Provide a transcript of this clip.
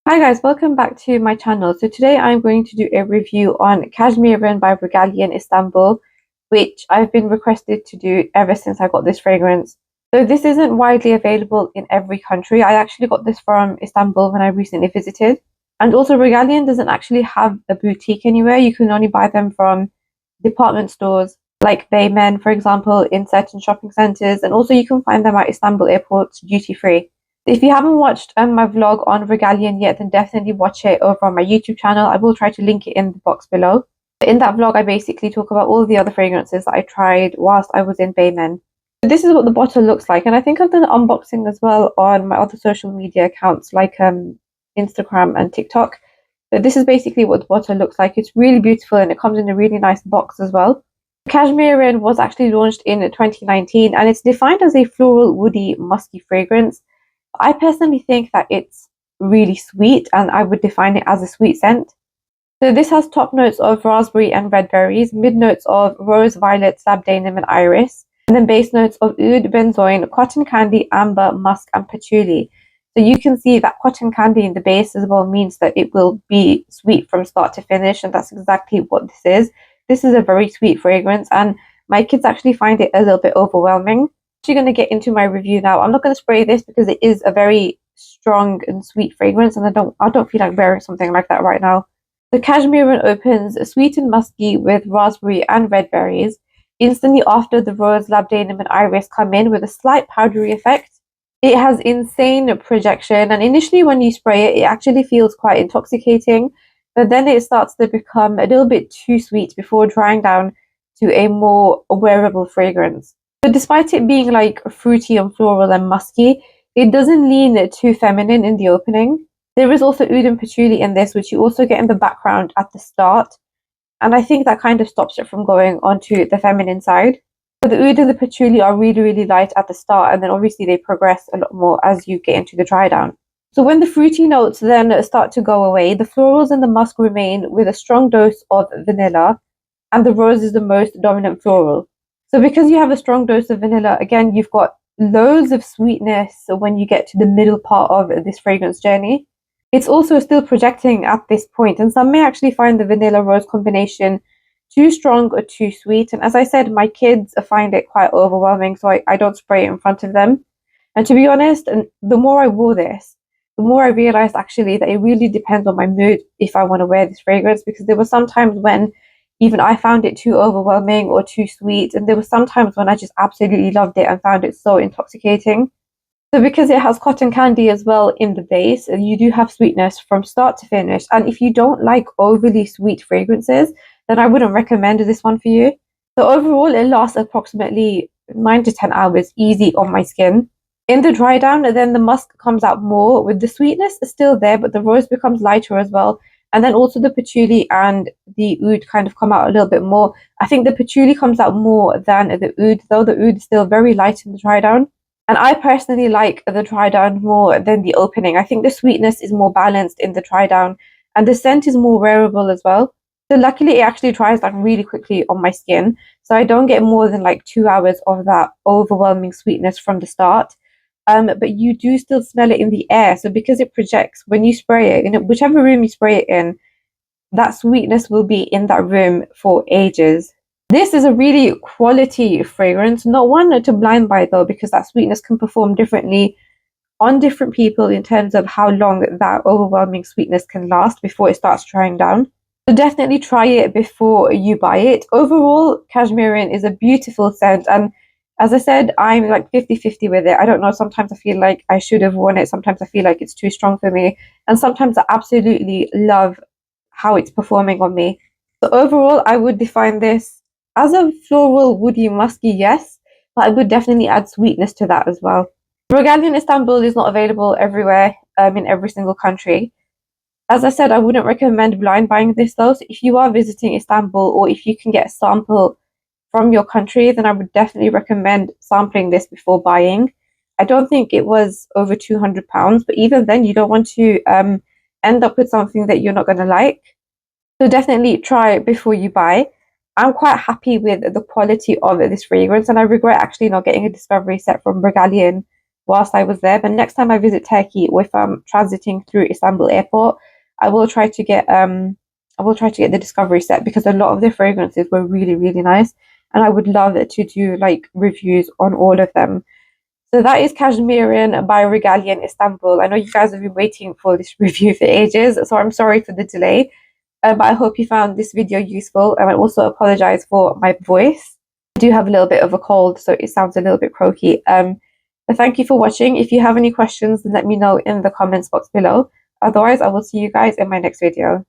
Hi guys, welcome back to my channel. So today I'm going to do a review on Kashmeran by Regalien Istanbul, which I've been requested to do ever since I got this fragrance. So this isn't widely available in every country. I actually got this from Istanbul when I recently visited. And also Regalien doesn't actually have a boutique anywhere. You can only buy them from department stores like Beymen, for example, in certain shopping centres. And also you can find them at Istanbul airport duty free. If you haven't watched my vlog on Regalien yet, then definitely watch it over on my YouTube channel. I will try to link it in the box below. In that vlog, I basically talk about all the other fragrances that I tried whilst I was in Beymen. This is what the bottle looks like, and I think I've done an unboxing as well on my other social media accounts like Instagram and TikTok. So this is basically what the bottle looks like. It's really beautiful and it comes in a really nice box as well. Kashmeran was actually launched in 2019 and it's defined as a floral, woody, musky fragrance. I personally think that it's really sweet and I would define it as a sweet scent. So this has top notes of raspberry and red berries, mid notes of rose, violet, sabdanum and iris, and then base notes of oud, benzoin, cotton candy, amber, musk and patchouli. So you can see that cotton candy in the base as well means that it will be sweet from start to finish, and that's exactly what this is. This is a very sweet fragrance and my kids actually find it a little bit overwhelming. Actually going to get into my review now. I'm not going to spray this because it is a very strong and sweet fragrance and I don't feel like wearing something like that right now. The Kashmeran opens sweet and musky with raspberry and red berries. Instantly after, the rose, labdanum and iris come in with a slight powdery effect. It has insane projection, and initially when you spray it, it actually feels quite intoxicating, but then it starts to become a little bit too sweet before drying down to a more wearable fragrance. So despite it being like fruity and floral and musky, it doesn't lean too feminine in the opening. There is also oud and patchouli in this, which you also get in the background at the start. And I think that kind of stops it from going onto the feminine side. So the oud and the patchouli are really, really light at the start, and then obviously they progress a lot more as you get into the dry down. So when the fruity notes then start to go away, the florals and the musk remain with a strong dose of vanilla, and the rose is the most dominant floral. So because you have a strong dose of vanilla, again, you've got loads of sweetness when you get to the middle part of this fragrance journey. It's also still projecting at this point, and some may actually find the vanilla rose combination too strong or too sweet. And as I said, my kids find it quite overwhelming, so I don't spray it in front of them. And to be honest, and the more I wore this, the more I realized actually that it really depends on my mood if I want to wear this fragrance, because there were some times when even I found it too overwhelming or too sweet, and there were some times when I just absolutely loved it and found it so intoxicating. So because it has cotton candy as well in the base, you do have sweetness from start to finish. And if you don't like overly sweet fragrances, then I wouldn't recommend this one for you. So overall, it lasts approximately 9 to 10 hours easy on my skin. In the dry down, then the musk comes out more, with the sweetness still there, but the rose becomes lighter as well. And then also the patchouli and the oud kind of come out a little bit more. I think the patchouli comes out more than the oud, though the oud is still very light in the dry down. And I personally like the dry down more than the opening. I think the sweetness is more balanced in the dry down and the scent is more wearable as well. So luckily it actually dries down really quickly on my skin. So I don't get more than like 2 hours of that overwhelming sweetness from the start. But you do still smell it in the air. So because it projects, when you spray it, in whichever room you spray it in, that sweetness will be in that room for ages. This is a really quality fragrance, not one to blind buy though, because that sweetness can perform differently on different people in terms of how long that overwhelming sweetness can last before it starts drying down. So definitely try it before you buy it. Overall, Kashmeran is a beautiful scent, and as I said, I'm like 50-50 with it. I don't know, sometimes I feel like I should have worn it, sometimes I feel like it's too strong for me, and sometimes I absolutely love how it's performing on me. So overall, I would define this as a floral, woody, musky, yes, but I would definitely add sweetness to that as well. Regalien Istanbul is not available everywhere, in every single country. As I said, I wouldn't recommend blind buying this though. So if you are visiting Istanbul, or if you can get a sample from your country, then I would definitely recommend sampling this before buying. I don't think it was over £200, but even then, you don't want to end up with something that you're not going to like. So definitely try it before you buy. I'm quite happy with the quality of this fragrance, and I regret actually not getting a discovery set from Regalien whilst I was there. But next time I visit Turkey, or if I'm transiting through Istanbul airport, I will try to get the discovery set, because a lot of the fragrances were really, really nice, and I would love to do like reviews on all of them. So that is Kashmeran by Regalien Istanbul. I know you guys have been waiting for this review for ages, so I'm sorry for the delay. But I hope you found this video useful, and I also apologize for my voice. I do have a little bit of a cold, so it sounds a little bit croaky. But thank you for watching. If you have any questions, then let me know in the comments box below. Otherwise, I will see you guys in my next video.